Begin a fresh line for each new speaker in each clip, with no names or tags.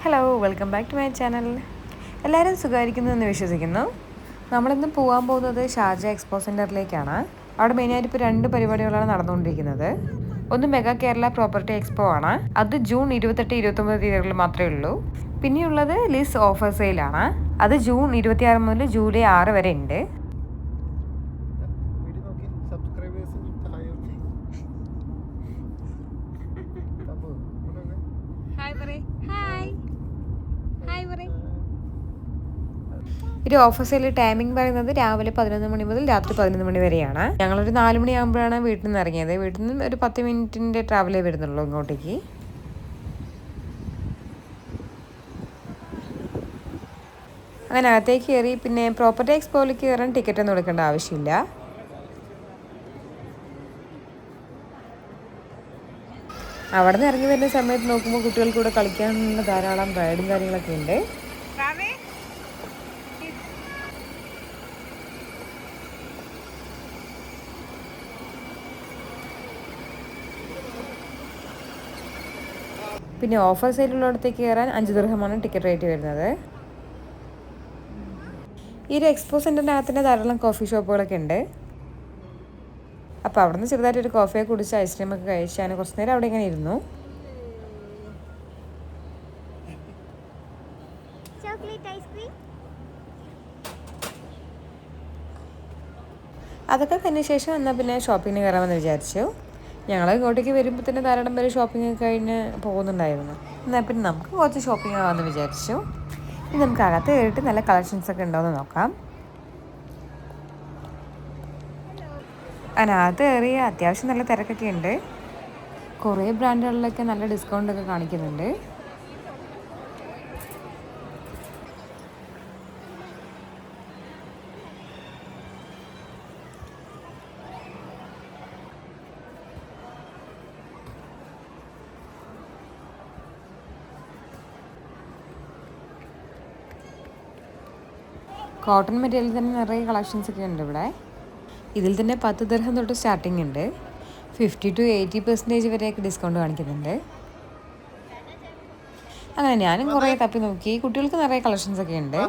Hello, welcome back to my channel. എല്ലാവരും സുഖമായിരിക്കുന്നു എന്ന് വിശ്വസിക്കുന്നു. നമ്മളിന്ന് പോകാൻ പോകുന്നത് ഷാർജ എക്സ്പോ സെൻറ്ററിലേക്കാണ്. അവിടെ മെയിനായിട്ട് ഇപ്പോൾ 2 പരിപാടികളാണ് നടന്നുകൊണ്ടിരിക്കുന്നത്. ഒന്ന് മെഗാ കേരള പ്രോപ്പർട്ടി എക്സ്പോ ആണ്. അത് ജൂൺ 28-29 തീയതികളിൽ മാത്രമേ ഉള്ളൂ. പിന്നെയുള്ളത് ലിസ് ഓഫർ സെയിലാണ്. അത് ജൂൺ 26 മുതൽ ജൂലൈ 6 വരെ ഉണ്ട്. ഒരു ഓഫർ സെയിൽ ടൈമിംഗ് പറയുന്നത് രാവിലെ 11 മണി മുതൽ രാത്രി 11 മണി വരെയാണ്. ഞങ്ങളൊരു 4 മണിയാകുമ്പോഴാണ് വീട്ടിൽ നിന്ന് ഇറങ്ങിയത്. വീട്ടിൽ നിന്ന് ഒരു 10 മിനിറ്റിൻ്റെ ട്രാവലേ വരുന്നുള്ളൂ ഇങ്ങോട്ടേക്ക്. അങ്ങനെ അകത്തേക്ക് കയറി. പിന്നെ പ്രോപ്പർട്ടി എക്സ്പോയിലേക്ക് കയറാൻ ടിക്കറ്റ് ഒന്നും എടുക്കേണ്ട ആവശ്യമില്ല. അവിടെ നിന്ന് ഇറങ്ങി വരുന്ന സമയത്ത് നോക്കുമ്പോൾ കുട്ടികൾക്ക് കൂടെ കളിക്കാനുള്ള ധാരാളം റൈഡും കാര്യങ്ങളൊക്കെ ഉണ്ട്. പിന്നെ ഓഫർ സെയിലുള്ളിടത്തേക്ക് കയറാൻ 5 ദിർഹമാണ് ടിക്കറ്റ് റേറ്റ് വരുന്നത്. ഈ ഒരു എക്സ്പോ സെൻറ്ററിൻ്റെ അകത്ത് തന്നെ ധാരാളം കോഫി ഷോപ്പുകളൊക്കെ ഉണ്ട്. അപ്പോൾ അവിടെ നിന്ന് ചെറുതായിട്ടൊരു കോഫിയൊക്കെ കുടിച്ച് ഐസ്ക്രീമൊക്കെ കഴിച്ചാൽ കുറച്ച് നേരം അവിടെ ഇങ്ങനെ ഇരുന്നു. അതൊക്കെ കഴിഞ്ഞ ശേഷം എന്നാൽ പിന്നെ ഷോപ്പിങ്ങിന് കയറാമെന്ന് വിചാരിച്ചു. ഞങ്ങൾ ഇങ്ങോട്ടേക്ക് വരുമ്പോൾ തന്നെ ധാരാളം പേര് ഷോപ്പിംഗ് കഴിഞ്ഞ് പോകുന്നുണ്ടായിരുന്നു. എന്നാൽ പിന്നെ നമുക്ക് കുറച്ച് ഷോപ്പിംഗ് ആവാമെന്ന് വിചാരിച്ചു. ഇനി നമുക്ക് അകത്ത് കയറിയിട്ട് നല്ല കളക്ഷൻസൊക്കെ ഉണ്ടോയെന്ന് നോക്കാം. അതിനകത്ത് കയറി അത്യാവശ്യം നല്ല തിരക്കൊക്കെ ഉണ്ട്. കുറേ ബ്രാൻഡുകളിലൊക്കെ നല്ല ഡിസ്കൗണ്ടൊക്കെ കാണിക്കുന്നുണ്ട്. കോട്ടൺ മെറ്റീരിയൽ തന്നെ നിറയെ കളക്ഷൻസ് ഒക്കെ ഉണ്ട് ഇവിടെ. ഇതിൽ തന്നെ 10 ദിർഹം തൊട്ട് സ്റ്റാർട്ടിംഗ് ഉണ്ട്. 50-80% വരെയൊക്കെ ഡിസ്കൗണ്ട് കാണിക്കുന്നുണ്ട്. അങ്ങനെ ഞാനും കുറേ തപ്പി നോക്കി. കുട്ടികൾക്ക് നിറയെ കളക്ഷൻസ് ഒക്കെ ഉണ്ട്.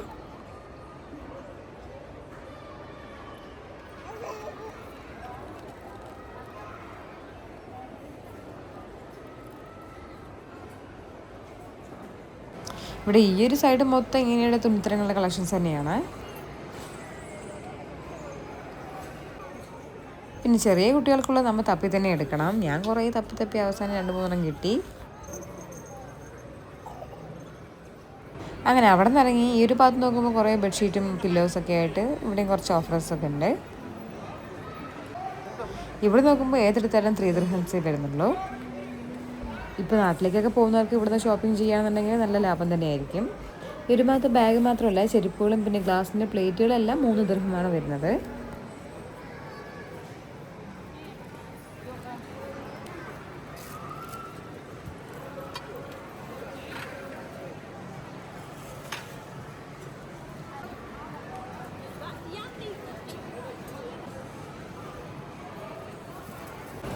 ഇവിടെ ഈ ഒരു സൈഡ് മൊത്തം ഇങ്ങനെയുള്ള തുണിത്തരങ്ങളുടെ കളക്ഷൻസ് തന്നെയാണ്. പിന്നെ ചെറിയ കുട്ടികൾക്കുള്ള നമ്മൾ തപ്പി തന്നെ എടുക്കണം. ഞാൻ കുറേ തപ്പി അവസാനം 2-3 കിട്ടി. അങ്ങനെ അവിടെ നിന്ന് ഇറങ്ങി ഈ ഒരു ഭാഗത്ത് നോക്കുമ്പോൾ കുറേ ബെഡ്ഷീറ്റും പില്ലോസൊക്കെ ആയിട്ട് ഇവിടെയും കുറച്ച് ഓഫേഴ്സൊക്കെ ഉണ്ട്. ഇവിടെ നോക്കുമ്പോൾ ഏതെടുത്താലും 3 ദിർഹംസേ വരുന്നുള്ളൂ. ഇപ്പോൾ നാട്ടിലേക്കൊക്കെ പോകുന്നവർക്ക് ഇവിടുന്ന് ഷോപ്പിംഗ് ചെയ്യുകയാണെന്നുണ്ടെങ്കിൽ നല്ല ലാഭം തന്നെയായിരിക്കും. ഈ ഒരു ഭാഗത്ത് ബാഗ് മാത്രമല്ല, ചെരുപ്പുകളും പിന്നെ ഗ്ലാസിൻ്റെ പ്ലേറ്റുകളെല്ലാം 3 ദിർഹമാണ് വരുന്നത്.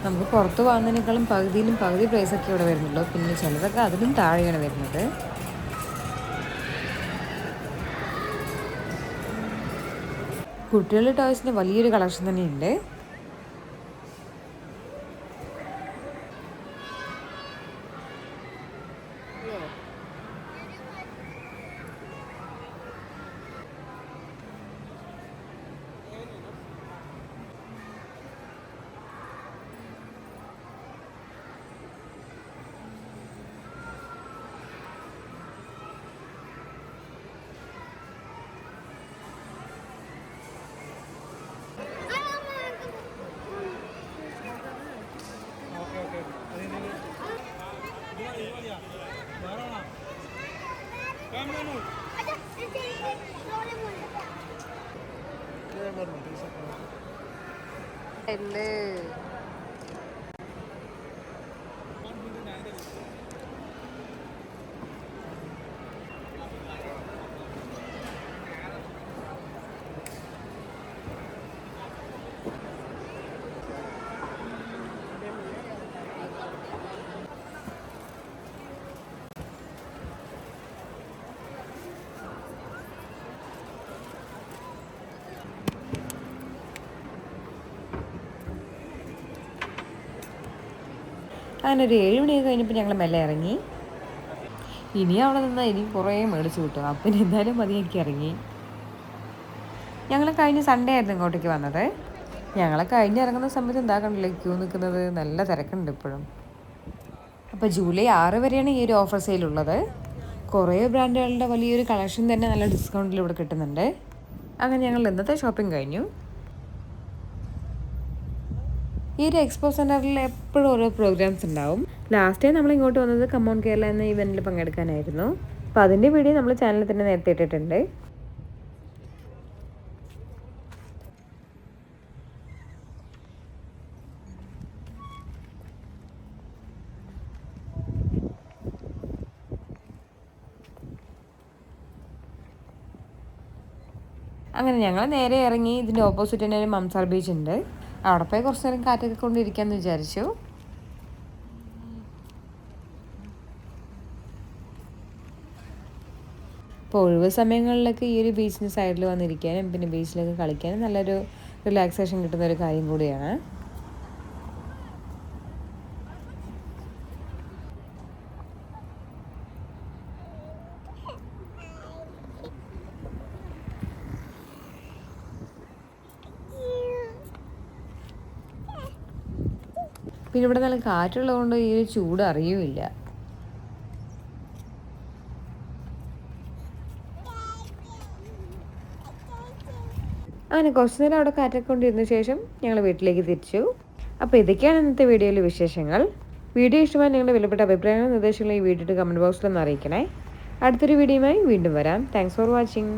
നമുക്ക് പുറത്ത് വാങ്ങുന്നതിനേക്കാളും പകുതിയിലും പകുതി പ്രൈസൊക്കെ ഇവിടെ വരുന്നുള്ളൂ. പിന്നെ ചിലതൊക്കെ അതിലും താഴെയാണ് വരുന്നത്. കുട്ടികളുടെ ടോയ്സിന് വലിയൊരു കളക്ഷൻ തന്നെയുണ്ട്. അങ്ങനെ ഒരു 7 മണിയൊക്കെ കഴിഞ്ഞപ്പോൾ ഞങ്ങൾ മെല്ലെ ഇറങ്ങി. ഇനി അവിടെ നിന്നാൽ ഇനി കുറേ മേടിച്ച് കിട്ടും. അപ്പം എന്തായാലും മതിയാക്കി ഇറങ്ങി. ഞങ്ങൾ കഴിഞ്ഞ സൺഡേ ആയിരുന്നു ഇങ്ങോട്ടേക്ക് വന്നത്. ഞങ്ങളെ കഴിഞ്ഞിറങ്ങുന്ന സമയത്ത് എന്താ കണ്ടില്ലേ ക്യൂ നിൽക്കുന്നത്, നല്ല തിരക്കുണ്ട് ഇപ്പോഴും. അപ്പോൾ ജൂലൈ 6 വരെയാണ് ഈ ഒരു ഓഫർ സെയിലുള്ളത്. കുറേ ബ്രാൻഡുകളുടെ വലിയൊരു കളക്ഷൻ തന്നെ നല്ല ഡിസ്കൗണ്ടിൽ ഇവിടെ കിട്ടുന്നുണ്ട്. അങ്ങനെ ഞങ്ങൾ ഇന്നത്തെ ഷോപ്പിംഗ് കഴിഞ്ഞു. ഈ ഒരു എക്സ്പോ സെൻറ്ററിൽ എപ്പോഴും ഓരോ പ്രോഗ്രാംസ് ഉണ്ടാവും. ലാസ്റ്റ് ടൈം നമ്മൾ ഇങ്ങോട്ട് വന്നത് കമോൺ കേരള എന്ന ഇവൻറ്റിൽ പങ്കെടുക്കാനായിരുന്നു. അപ്പോൾ അതിൻ്റെ വീഡിയോ നമ്മൾ ചാനലിൽ തന്നെ നേരത്തെ ഇട്ടിട്ടുണ്ട്. അങ്ങനെ ഞങ്ങൾ നേരെ ഇറങ്ങി. ഇതിൻ്റെ ഓപ്പോസിറ്റ് തന്നെ ഒരു മംസാർ ബീച്ച് ഉണ്ട്. അവിടെ പോയി കുറച്ച് നേരം കാറ്റൊക്കെ കൊണ്ടിരിക്കാമെന്ന് വിചാരിച്ചു. അപ്പോൾ ഒഴിവ് സമയങ്ങളിലൊക്കെ ഈ ഒരു ബീച്ചിൻ്റെ സൈഡിൽ വന്നിരിക്കാനും പിന്നെ ബീച്ചിലൊക്കെ കളിക്കാനും നല്ലൊരു റിലാക്സേഷൻ കിട്ടുന്ന ഒരു കാര്യം കൂടിയാണ്. പിന്നെ ഇവിടെ നല്ല കാറ്റുള്ളതുകൊണ്ട് ഈ ഒരു ചൂട് അറിയുമില്ല. അങ്ങനെ കുറച്ച് നേരം അവിടെ കാറ്റൊക്കെ കൊണ്ടിരുന്ന ശേഷം ഞങ്ങൾ വീട്ടിലേക്ക് തിരിച്ചു. അപ്പോൾ ഇതൊക്കെയാണ് ഇന്നത്തെ വീഡിയോയിലെ വിശേഷങ്ങൾ. വീഡിയോ ഇഷ്ടമായി നിങ്ങളുടെ വിലപ്പെട്ട അഭിപ്രായങ്ങളും നിർദ്ദേശങ്ങളും ഈ വീഡിയോയുടെ കമൻറ്റ് ബോക്സിലൊന്ന് അറിയിക്കണേ. അടുത്തൊരു വീഡിയോയുമായി വീണ്ടും വരാം. Thanks for watching.